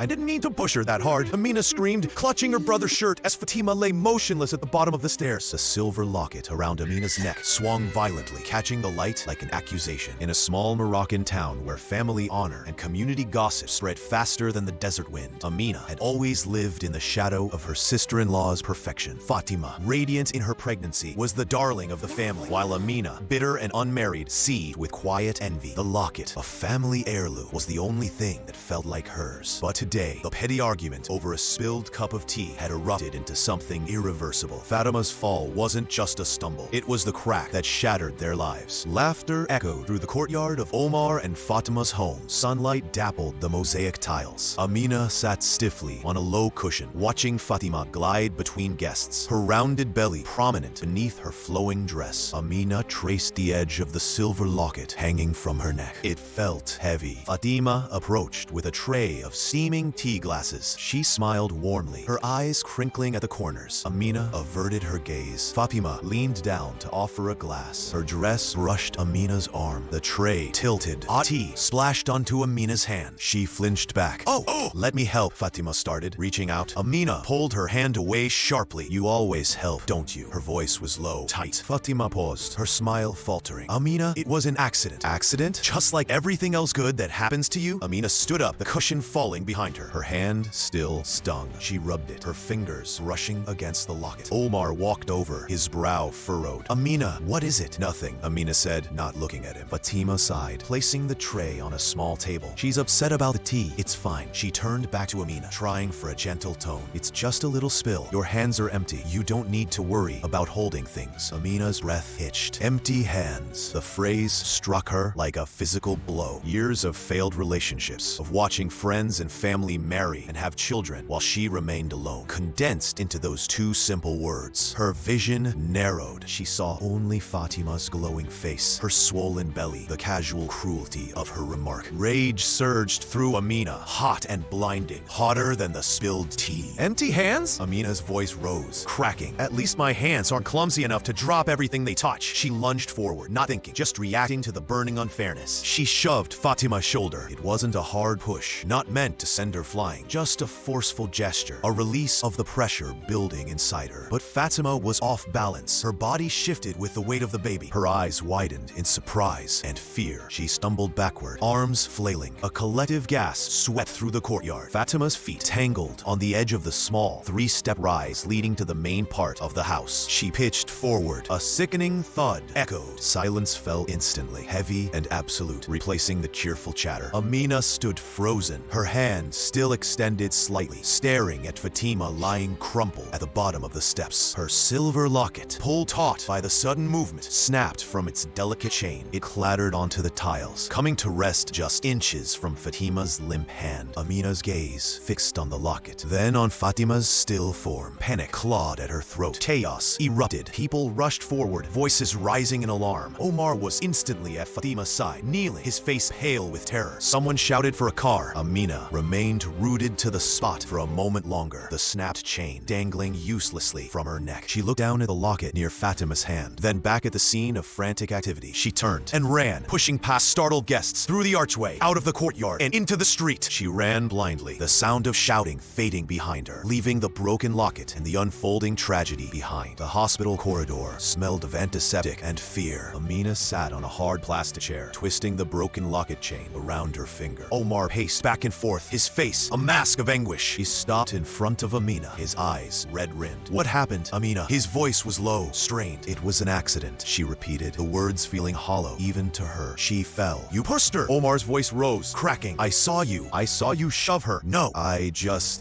I didn't mean to push her that hard, Amina screamed, clutching her brother's shirt as Fatima lay motionless at the bottom of the stairs. The silver locket around Amina's neck swung violently, catching the light like an accusation. In a small Moroccan town where family honor and community gossip spread faster than the desert wind, Amina had always lived in the shadow of her sister-in-law's perfection. Fatima, radiant in her pregnancy, was the darling of the family, while Amina, bitter and unmarried, seethed with quiet envy. The locket, a family heirloom, was the only thing that felt like hers. But today, the petty argument over a spilled cup of tea had erupted into something irreversible. Fatima's fall wasn't just a stumble. It was the crack that shattered their lives. Laughter echoed through the courtyard of Omar and Fatima's home. Sunlight dappled the mosaic tiles. Amina sat stiffly on a low cushion, watching Fatima glide between guests, her rounded belly prominent beneath her flowing dress. Amina traced the edge of the silver locket hanging from her neck. It felt heavy. Fatima approached with a tray of steaming tea glasses. She smiled warmly, her eyes crinkling at the corners. Amina averted her gaze. Fatima leaned down to offer a glass. Her dress brushed Amina's arm. The tray tilted. Hot tea splashed onto Amina's hand. She flinched back. Oh, let me help, Fatima started, reaching out. Amina pulled her hand away sharply. You always help, don't you? Her voice was low, tight. Fatima paused, her smile faltering. Amina, it was an accident. Accident? Just like everything else good that happens to you? Amina stood up, the cushion falling behind her. Her hand still stung. She rubbed it, her fingers brushing against the locket. Omar walked over, his brow furrowed. Amina, what is it? Nothing, Amina said, not looking at him. Fatima sighed, placing the tray on a small table. She's upset about the tea. It's fine. She turned back to Amina, trying for a gentle tone. It's just a little spill. Your hands are empty. You don't need to worry about holding things. Amina's breath hitched. Empty hands. The phrase struck her like a physical blow. Years of failed relationships, of watching friends and family marry and have children while she remained alone, condensed into those two simple words. Her vision narrowed. She saw only Fatima's glowing face, her swollen belly, the casual cruelty of her remark. Rage surged through Amina, hot and blinding, hotter than the spilled tea. Empty hands? Amina's voice rose, cracking. At least my hands aren't clumsy enough to drop everything they touch. She lunged forward, not thinking, just reacting to the burning unfairness. She shoved Fatima's shoulder. It wasn't a hard push, not meant to send her flying, just a forceful gesture, a release of the pressure building inside her. But Fatima was off balance. Her body shifted with the weight of the baby. Her eyes widened in surprise and fear. She stumbled backward, arms flailing. A collective gasp swept through the courtyard. Fatima's feet tangled on the edge of the small, three-step rise leading to the main part of the house. She pitched forward. A sickening thud echoed. Silence fell instantly, heavy and absolute, replacing the cheerful chatter. Amina stood frozen, her hand still extended slightly, staring at Fatima lying crumpled at the bottom of the steps. Her silver locket, pulled taut by the sudden movement, snapped from its delicate chain. It clattered onto the tiles, coming to rest just inches from Fatima's limp hand. Amina's gaze fixed on the locket, then on Fatima's still form. Panic clawed at her throat. Chaos erupted. People rushed forward, voices rising in alarm. Omar was instantly at Fatima's side, kneeling, his face pale with terror. Someone shouted for a car. Amina remained rooted to the spot for a moment longer, the snapped chain dangling uselessly from her neck. She looked down at the locket near Fatima's hand, then back at the scene of frantic activity. She turned and ran, pushing past startled guests, through the archway, out of the courtyard, and into the street. She ran blindly, the sound of shouting fading behind her, leaving the broken locket and the unfolding tragedy behind. The hospital corridor smelled of antiseptic and fear. Amina sat on a hard plastic chair, twisting the broken locket chain around her finger. Omar paced back and forth, his face a mask of anguish. He stopped in front of Amina, his eyes red-rimmed. What happened, Amina? His voice was low, strained. It was an accident, she repeated, the words feeling hollow even to her. She fell. You pushed her! Omar's voice rose, cracking. I saw you shove her. No, I just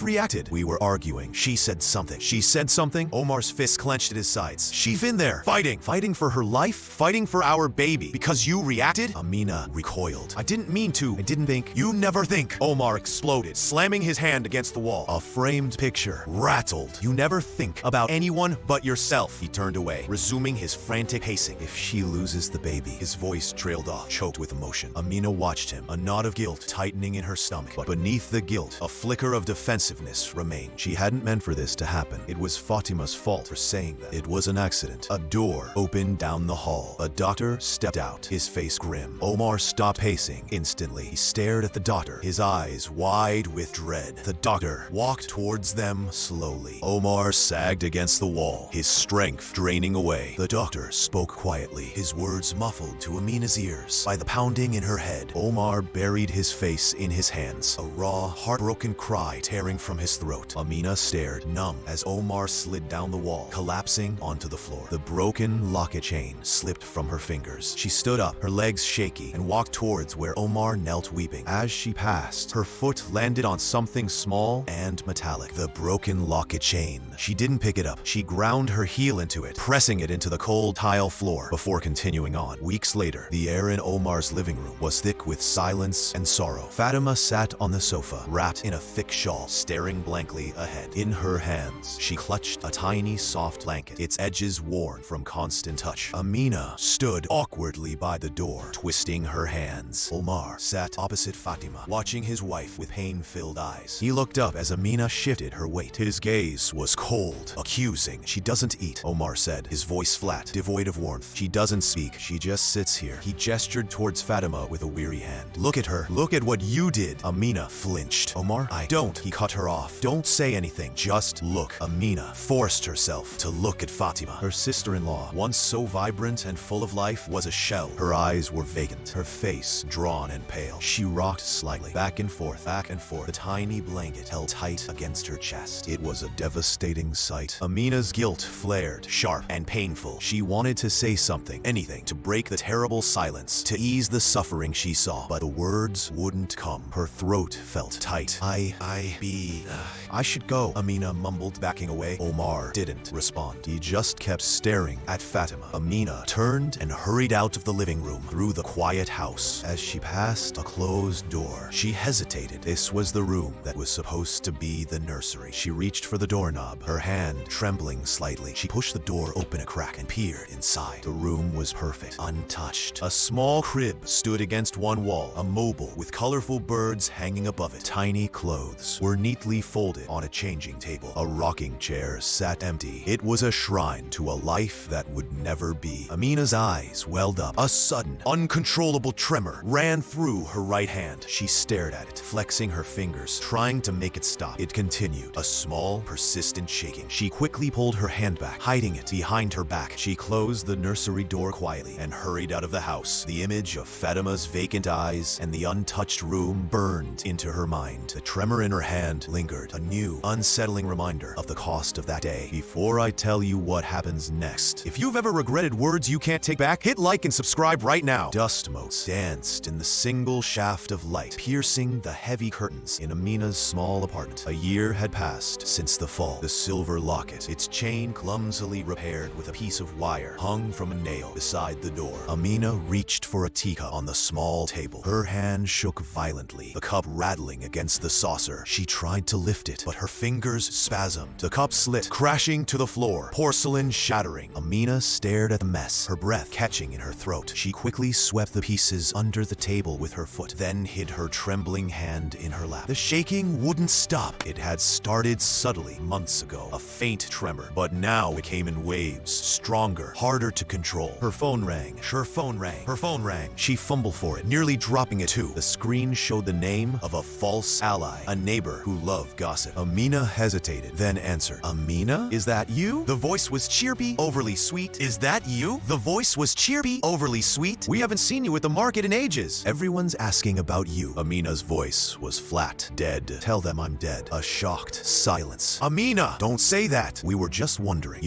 reacted. We were arguing. She said something. She said something? Omar's fist clenched at his sides. She's in there, fighting for her life, fighting for our baby. Because you reacted? Amina recoiled. I didn't mean to. I didn't think. You never think. Omar exploded, slamming his hand against the wall. A framed picture rattled. You never think about anyone but yourself. He turned away, resuming his frantic pacing. If she loses the baby, his voice trailed off, choked with emotion. Amina watched him, a knot of guilt tightening in her stomach. But beneath the guilt, a flicker of defensiveness remained. She hadn't meant for this to happen. It was Fatima's fault for saying that. It was an accident. A door opened down the hall. A doctor stepped out, his face grim. Omar stopped pacing. Instantly, he stared at the doctor, her, his eyes wide with dread. The doctor walked towards them slowly. Omar sagged against the wall, his strength draining away. The doctor spoke quietly, his words muffled to Amina's ears by the pounding in her head. Omar buried his face in his hands, a raw, heartbroken cry tearing from his throat. Amina stared, numb, as Omar slid down the wall, collapsing onto the floor. The broken locket chain slipped from her fingers. She stood up, her legs shaky, and walked towards where Omar knelt weeping. As she passed, her foot landed on something small and metallic. The broken locket chain. She didn't pick it up. She ground her heel into it, pressing it into the cold tile floor before continuing on. Weeks later, the air in Omar's living room was thick with silence and sorrow. Fatima sat on the sofa, wrapped in a thick shawl, staring blankly ahead. In her hands, she clutched a tiny, soft blanket, its edges worn from constant touch. Amina stood awkwardly by the door, twisting her hands. Omar sat opposite Fatima, watching his wife with pain-filled eyes. He looked up as Amina shifted her weight. His gaze was cold, accusing. "She doesn't eat," Omar said, his voice flat, devoid of warmth. "She doesn't speak. She just sits here." He gestured towards Fatima with a weary hand. "Look at her. Look at what you did." Amina flinched. "Omar, I don't." He cut her off. "Don't say anything. Just look." Amina forced herself to look at Fatima. Her sister-in-law, once so vibrant and full of life, was a shell. Her eyes were vacant, her face drawn and pale. She rocked slightly, back and forth, the tiny blanket held tight against her chest. It was a devastating sight. Amina's guilt flared, sharp and painful. She wanted to say something, anything, to break the terrible silence, to ease the suffering she saw, but the words wouldn't come. Her throat felt tight. I should go," Amina mumbled, backing away. Omar didn't respond. He just kept staring at Fatima. Amina turned and hurried out of the living room, through the quiet house. As she passed a closed door, she hesitated. This was the room that was supposed to be the nursery. She reached for the doorknob, her hand trembling slightly. She pushed the door open a crack and peered inside. The room was perfect, untouched. A small crib stood against one wall, immobile, with colorful birds hanging above it. Tiny clothes were neatly folded on a changing table. A rocking chair sat empty. It was a shrine to a life that would never be. Amina's eyes welled up. A sudden, uncontrollable tremor ran through her right hand. She stared at it, flexing her fingers, trying to make it stop. It continued, a small, persistent shaking. She quickly pulled her hand back, hiding it behind her back. She closed the nursery door quietly and hurried out of the house. The image of Fatima's vacant eyes and the untouched room burned into her mind. The tremor in her hand lingered, a new, unsettling reminder of the cost of that day. Before I tell you what happens next, if you've ever regretted words you can't take back, hit like and subscribe right now. Dust motes danced in the single shaft of light, piercing the heavy curtains in Amina's small apartment. A year had passed since the fall. The silver locket, its chain clumsily repaired with a piece of wire, hung from a nail beside the door. Amina reached for a teacup on the small table. Her hand shook violently, the cup rattling against the saucer. She tried to lift it, but her fingers spasmed. The cup slit, crashing to the floor, porcelain shattering. Amina stared at the mess, her breath catching in her throat. She quickly swept the pieces under the table with her foot, then hid her trembling hand in her lap. The shaking wouldn't stop. It had started subtly months ago, a faint tremor, but now it came in waves, stronger, harder to control. Her phone rang. Her phone rang. She fumbled for it, nearly dropping it too. The screen showed the name of a false ally, a neighbor who loved gossip. Amina hesitated, then answered. "Amina, is that you?" The voice was chirpy, overly sweet. "Is that you?" The voice was chirpy, overly sweet. "We haven't seen you at the market in ages. Everyone's asking about you." Amina's voice was flat, dead. "Tell them I'm dead." A shocked silence. "Amina, don't say that. We were just wondering,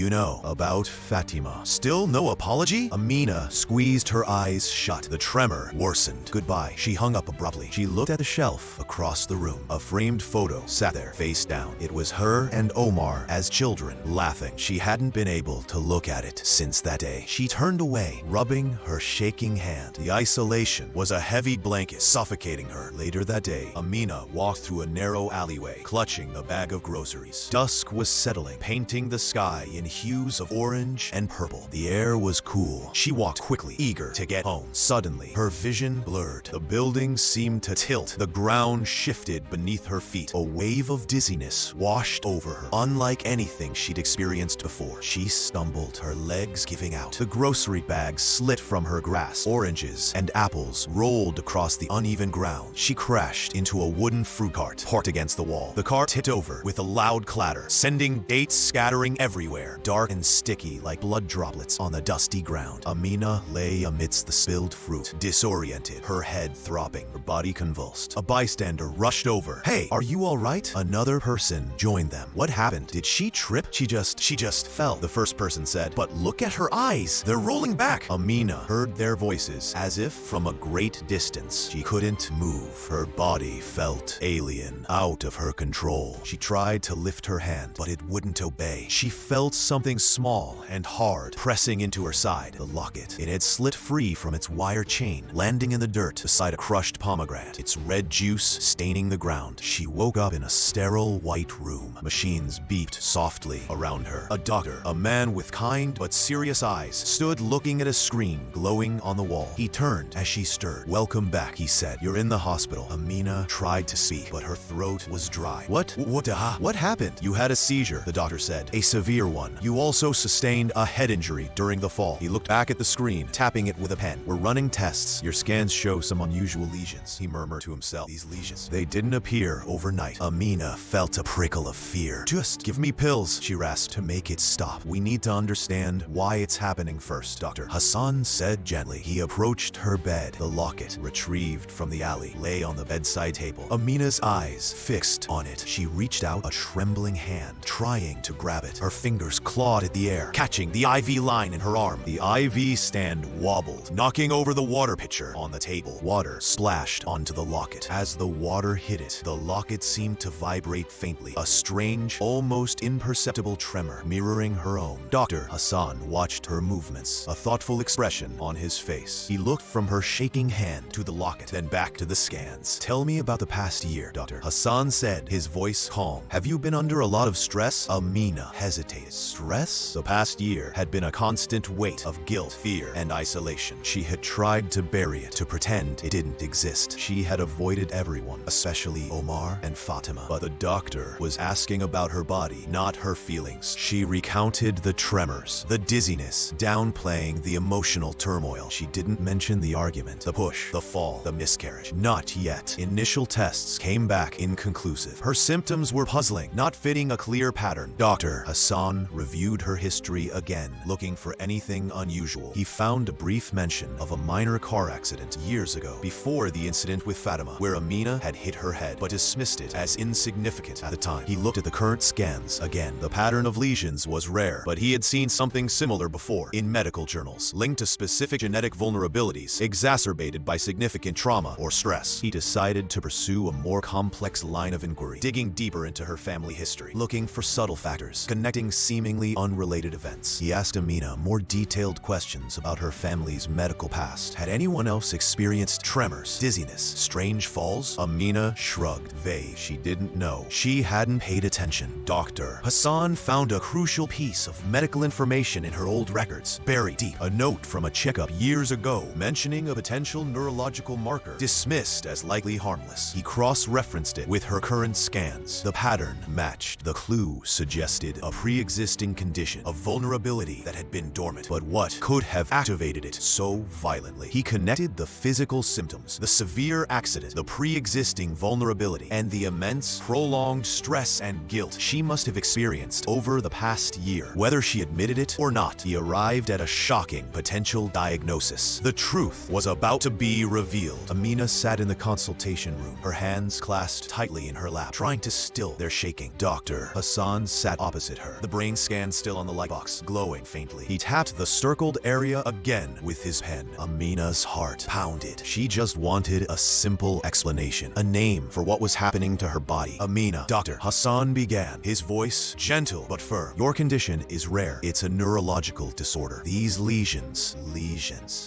about Fatima." Still no apology? Amina squeezed her eyes shut. The tremor worsened. "Goodbye." She hung up abruptly. She looked at the shelf across the room. A framed photo sat there, face down. It was her and Omar as children, laughing. She hadn't been able to look at it since that day. She turned away, rubbing her shaking hand. The isolation was a heavy blanket suffocating her. Later that day, Amina walked through a narrow alleyway, clutching a bag of groceries. Dusk was settling, painting the sky in hues of orange and purple. The air was cool. She walked quickly, eager to get home. Suddenly, her vision blurred. The buildings seemed to tilt. The ground shifted beneath her feet. A wave of dizziness washed over her, unlike anything she'd experienced before. She stumbled, her legs giving out. The grocery bags slit from her grasp. Oranges and apples rolled across the uneven ground. she crashed into a wooden fruit cart parked against the wall. The cart tipped over with a loud clatter, sending dates scattering everywhere, dark and sticky like blood droplets on the dusty ground. Amina lay amidst the spilled fruit, disoriented, her head throbbing, her body convulsed. A bystander rushed over. "Hey, are you all right?" Another person joined them. "What happened? Did she trip?" She just fell," the first person said. "But look at her eyes. They're rolling back." Amina heard their voices as if from a great distance. She couldn't move. Her body felt alien, out of her control. She tried to lift her hand, but it wouldn't obey. She felt something small and hard pressing into her side. The locket. It had slit free from its wire chain, landing in the dirt beside a crushed pomegranate, its red juice staining the ground. She woke up in a sterile white room. Machines beeped softly around her. A doctor, a man with kind but serious eyes, stood looking at a screen glowing on the wall. He turned as she stirred. "Welcome back," he said. "You're in the hospital." Amina tried to speak, but her throat was dry. What happened?" "You had a seizure," the doctor said. "A severe one. You also sustained a head injury during the fall." He looked back at the screen, tapping it with a pen. "We're running tests. Your scans show some unusual lesions," he murmured to himself. "These lesions, they didn't appear overnight." Amina felt a prickle of fear. "Just give me pills," she rasped, "to make it stop. We need to understand why it's happening first." Dr. Hassan said gently. He approached her bed. The locket, retrieved from the alley, lay on the bedside table. Amina's eyes fixed on it. She reached out a trembling hand, trying to grab it. Her fingers clawed at the air, catching the IV line in her arm. The IV stand wobbled, knocking over the water pitcher on the table. Water splashed onto the locket. As the water hit it, the locket seemed to vibrate faintly, a strange, almost imperceptible tremor mirroring her own. Dr. Hassan watched her movements, a thoughtful expression on his face. He looked from her shaking hand to the locket, then back to the scans. "Tell me about the past year," Dr. Hassan said, his voice calm. "Have you been under a lot of stress?" Amina hesitated. Stress? The past year had been a constant weight of guilt, fear, and isolation. She had tried to bury it, to pretend it didn't exist. She had avoided everyone, especially Omar and Fatima. But the doctor was asking about her body, not her feelings. She recounted the tremors, the dizziness, downplaying the emotional turmoil. She didn't mention the argument, the push, the fall, the miscarriage. Not yet. Initial tests came back inconclusive. Her symptoms were puzzling, not fitting a clear pattern. Dr. Hassan reviewed her history again, looking for anything unusual. He found a brief mention of a minor car accident years ago, before the incident with Fatima, where Amina had hit her head, but dismissed it as insignificant at the time. He looked at the current scans again. The pattern of lesions was rare, but he had seen something similar before in medical journals, linked to specific genetic vulnerabilities exacerbated by significant trauma or stress. He decided to pursue a more complex line of inquiry, digging deeper into her family history, looking for subtle factors, connecting seemingly unrelated events. He asked Amina more detailed questions about her family's medical past. Had anyone else experienced tremors, dizziness, strange falls? Amina shrugged, vague. She didn't know. She hadn't paid attention. Dr. Hassan found a crucial piece of medical information in her old records, buried deep. A note from a checkup years ago mentioning a potential neurological marker, dismissed as likely harmless. He cross-referenced it with her current scans. The pattern matched. The clue suggested a pre-existing condition, a vulnerability that had been dormant. But what could have activated it so violently? He connected the physical symptoms, the severe accident, the pre-existing vulnerability, and the immense, prolonged stress and guilt she must have experienced over the past year. Whether she admitted it or not, he arrived at a shocking potential diagnosis. The truth was about to be revealed. Amina sat in the consultation room, her hands clasped tightly in her lap, trying to still their shaking. Dr. Hassan sat opposite her, the brain scan still on the light box, glowing faintly. He tapped the circled area again with his pen. Amina's heart pounded. She just wanted a simple explanation, a name for what was happening to her body. "Amina," Dr. Hassan began, his voice gentle but firm. "Your condition is rare. It's a neurological disorder. These lesions,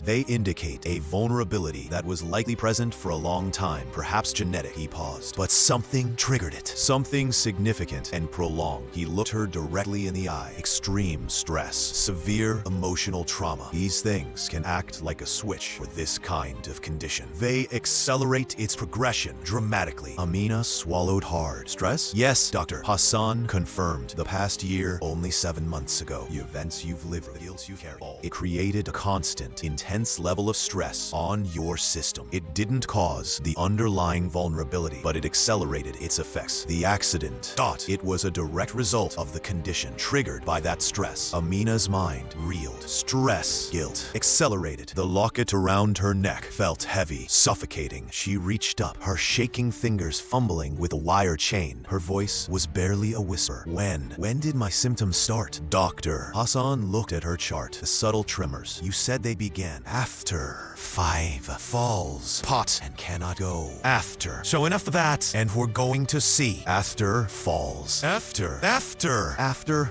they indicate a vulnerability that was likely present for a long time, perhaps genetic." He paused, but something triggered it, something significant and prolonged. He looked her directly in the eye. Extreme stress, severe emotional trauma. These things can act like a switch for this kind of condition. They accelerate its progression dramatically. Amina swallowed hard. "Stress?" "Yes, Dr. Hassan confirmed. The past year, only 7 months ago. The events you've lived, the guilt you carry, it created a constant, intense level of stress on your system. It didn't cause cause, the underlying vulnerability, but it accelerated its effects. The accident. It was a direct result of the condition triggered by that stress. Amina's mind reeled. Stress, guilt, accelerated. The locket around her neck felt heavy, suffocating. She reached up, her shaking fingers fumbling with a wire chain. Her voice was barely a whisper. When did my symptoms start? Doctor. Hassan looked at her chart. The subtle tremors. You said they began after 5 falls. Pot and cannot go. After. So enough of that. And we're going to see. After falls. After.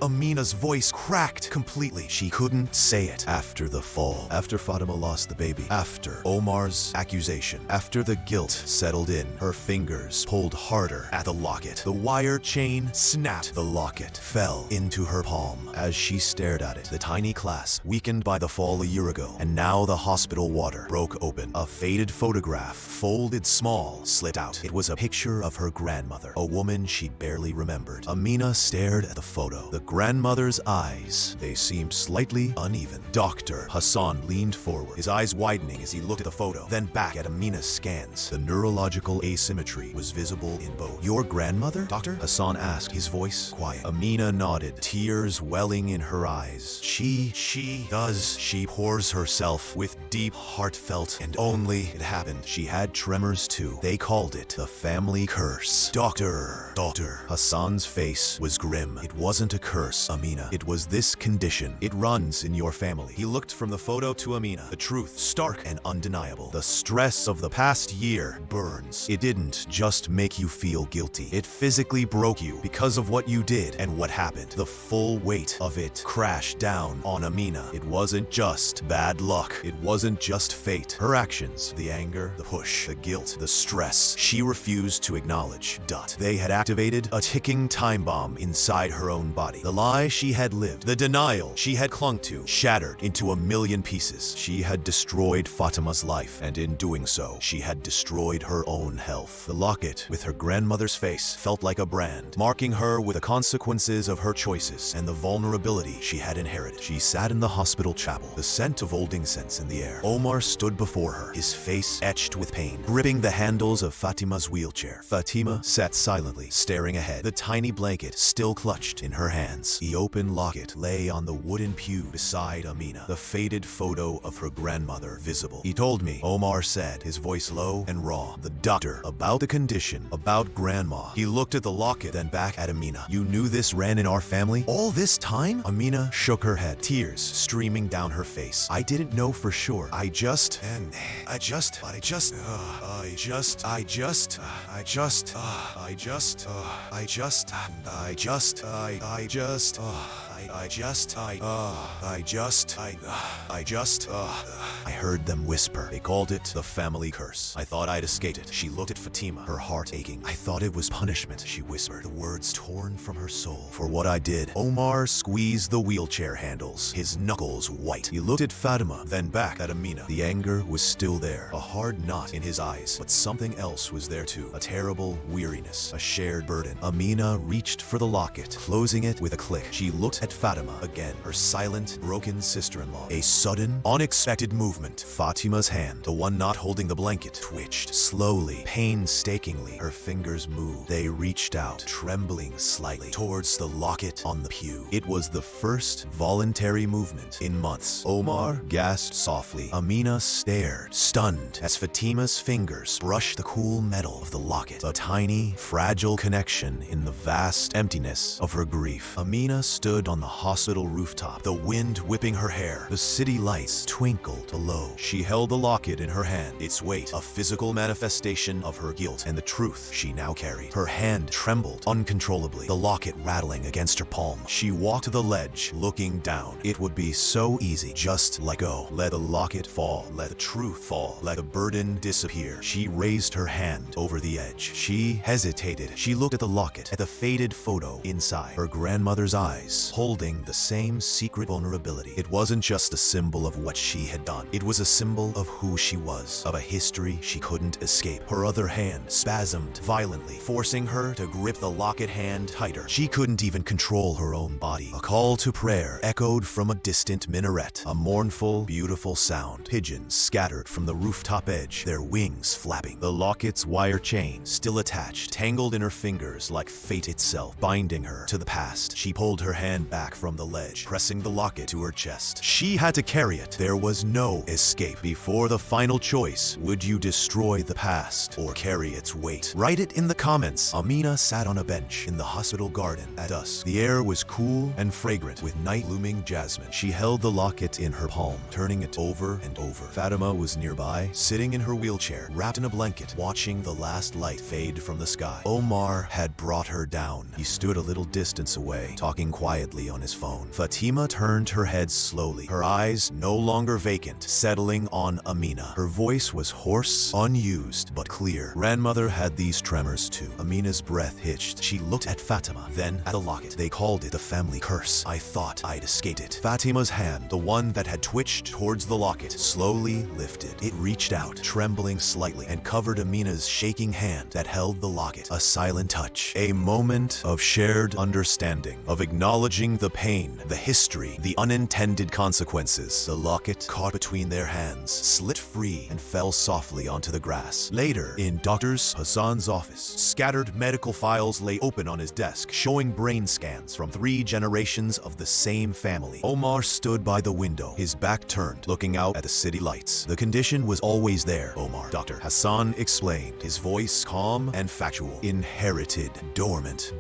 Amina's voice cracked completely. She couldn't say it. After the fall. After Fatima lost the baby. After Omar's accusation. After the guilt settled in. Her fingers pulled harder at the locket. The wire chain snapped. The locket fell into her palm. As she stared at it, the tiny clasp, weakened by the fall a year ago, and now the hospital water, broke open. A faded photograph, folded small, slid out. It was a picture of her grandmother, a woman she barely remembered. Amina stared at the photo. The grandmother's eyes, they seemed slightly uneven. Dr. Hassan leaned forward, his eyes widening as he looked at the photo, then back at Amina's scans. The neurological asymmetry was visible in both. Your grandmother, doctor? Hassan asked, his voice quiet. Amina nodded, tears welling in her eyes. She does. She pours herself with deep, heartfelt, and only it happened. She had tremors too. They called it the family curse. Doctor. Hassan's face was grim. It wasn't a curse, Amina. It was this condition. It runs in your family. He looked from the photo to Amina. The truth, stark and undeniable. The stress of the past year burns. It didn't just make you feel guilty. It physically broke you because of what you did and what happened. The full weight of it crashed down on Amina. It wasn't just bad luck. It wasn't just fate. Her actions, the anger, the push, the guilt, the stress, she refused to acknowledge. They had activated a ticking time bomb inside her own body. The lie she had lived, the denial she had clung to, shattered into a million pieces. She had destroyed Fatima's life, and in doing so, she had destroyed her own health. The locket, with her grandmother's face, felt like a brand, marking her with the consequences of her choices and the vulnerability she had inherited. She sat in the hospital chapel, the scent of old incense in the air. Omar stood before her, his face etched with pain, gripping the handles of Fatima's wheelchair. Fatima sat silently, staring ahead, the tiny blanket still clutched in her hands. The open locket lay on the wooden pew beside Amina, the faded photo of her grandmother visible. He told me, Omar said, his voice low and raw, the doctor, about the condition, about grandma. He looked at the locket, then back at Amina. You knew this ran in our family? All this time? Amina shook her head, tears streaming down her face. I didn't know for sure. I just I heard them whisper. They called it the family curse. I thought I'd escaped it. She looked at Fatima, her heart aching. I thought it was punishment, she whispered, the words torn from her soul. For what I did. Omar squeezed the wheelchair handles, his knuckles white. He looked at Fatima, then back at Amina. The anger was still there, a hard knot in his eyes, but something else was there too. A terrible weariness, a shared burden. Amina reached for the locket, closing it with a click. She looked at Fatima again, her silent, broken sister-in-law. A sudden, unexpected movement. Fatima's hand, the one not holding the blanket, twitched slowly, painstakingly. Her fingers moved. They reached out, trembling slightly, towards the locket on the pew. It was the first voluntary movement in months. Omar gasped softly. Amina stared, stunned, as Fatima's fingers brushed the cool metal of the locket, a tiny, fragile connection in the vast emptiness of her grief. Amina stood on the hospital rooftop, the wind whipping her hair. The city lights twinkled below. She held the locket in her hand, its weight a physical manifestation of her guilt and the truth she now carried. Her hand trembled uncontrollably, the locket rattling against her palm. She walked to the ledge, looking down. It would be so easy, just let go. Let the locket fall, let the truth fall, let the burden disappear. She raised her hand over the edge. She hesitated. She looked at the locket, at the faded photo inside. Her grandmother's eyes, holding holding the same secret vulnerability. It wasn't just a symbol of what she had done. It was a symbol of who she was, of a history she couldn't escape. Her other hand spasmed violently, forcing her to grip the locket hand tighter. She couldn't even control her own body. A call to prayer echoed from a distant minaret, a mournful, beautiful sound. Pigeons scattered from the rooftop edge, their wings flapping. The locket's wire chain still attached, tangled in her fingers like fate itself, binding her to the past. She pulled her hand back from the ledge, pressing the locket to her chest. She had to carry it. There was no escape. Before the final choice, would you destroy the past or carry its weight? Write it in the comments. Amina sat on a bench in the hospital garden at dusk. The air was cool and fragrant with night-looming jasmine. She held the locket in her palm, turning it over and over. Fatima was nearby, sitting in her wheelchair, wrapped in a blanket, watching the last light fade from the sky. Omar had brought her down. He stood a little distance away, talking quietly on his phone. Fatima turned her head slowly, her eyes no longer vacant, settling on Amina. Her voice was hoarse, unused, but clear. Grandmother had these tremors too. Amina's breath hitched. She looked at Fatima, then at the locket. They called it the family curse. I thought I'd escaped it. Fatima's hand, the one that had twitched towards the locket, slowly lifted. It reached out, trembling slightly, and covered Amina's shaking hand that held the locket. A silent touch. A moment of shared understanding, of acknowledging the pain, the history, the unintended consequences. The locket caught between their hands, slit free, and fell softly onto the grass. Later, in Dr. Hassan's office, scattered medical files lay open on his desk, showing brain scans from 3 generations of the same family. Omar stood by the window, his back turned, looking out at the city lights. The condition was always there, Omar. Dr. Hassan explained, his voice calm and factual. Inherited, dormant.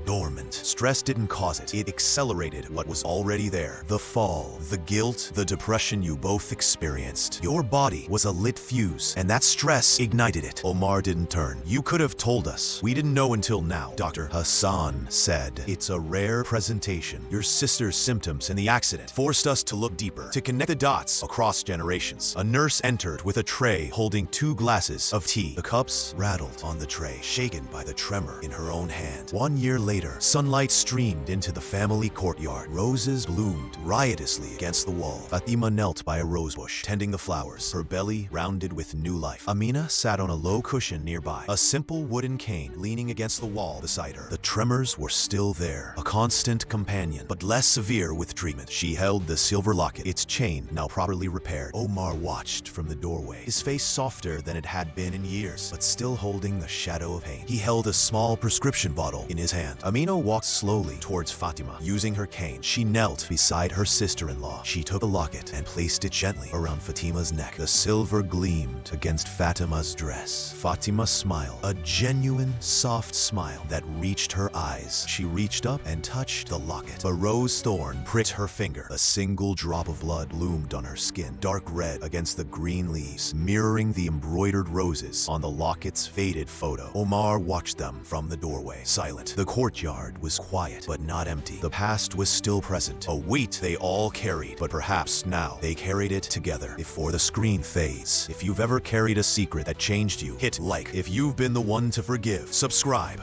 Stress didn't cause it. It accelerated what was already there. The fall, the guilt, the depression you both experienced. Your body was a lit fuse, and that stress ignited it. Omar didn't turn. You could have told us. We didn't know until now, Dr. Hassan said. It's a rare presentation. Your sister's symptoms and the accident forced us to look deeper, to connect the dots across generations. A nurse entered with a tray holding 2 glasses of tea. The cups rattled on the tray, shaken by the tremor in her own hand. 1 year later, sunlight streamed into the family courtyard. Roses bloomed riotously against the wall. Fatima knelt by a rosebush, tending the flowers, her belly rounded with new life. Amina sat on a low cushion nearby, a simple wooden cane leaning against the wall beside her. The tremors were still there, a constant companion, but less severe with treatment. She held the silver locket, its chain now properly repaired. Omar watched from the doorway, his face softer than it had been in years, but still holding the shadow of pain. He held a small prescription bottle in his hand. Amina walked slowly towards Fatima, using her cane. She knelt beside her sister-in-law. She took the locket and placed it gently around Fatima's neck. The silver gleamed against Fatima's dress. Fatima smiled, a genuine, soft smile that reached her eyes. She reached up and touched the locket. A rose thorn pricked her finger. A single drop of blood bloomed on her skin, dark red against the green leaves, mirroring the embroidered roses on the locket's faded photo. Omar watched them from the doorway, silent. The courtyard was quiet, but not empty. The past was still present, a weight they all carried, but perhaps now they carried it together. Before the screen fades, if you've ever carried a secret that changed you, hit like. If you've been the one to forgive, subscribe.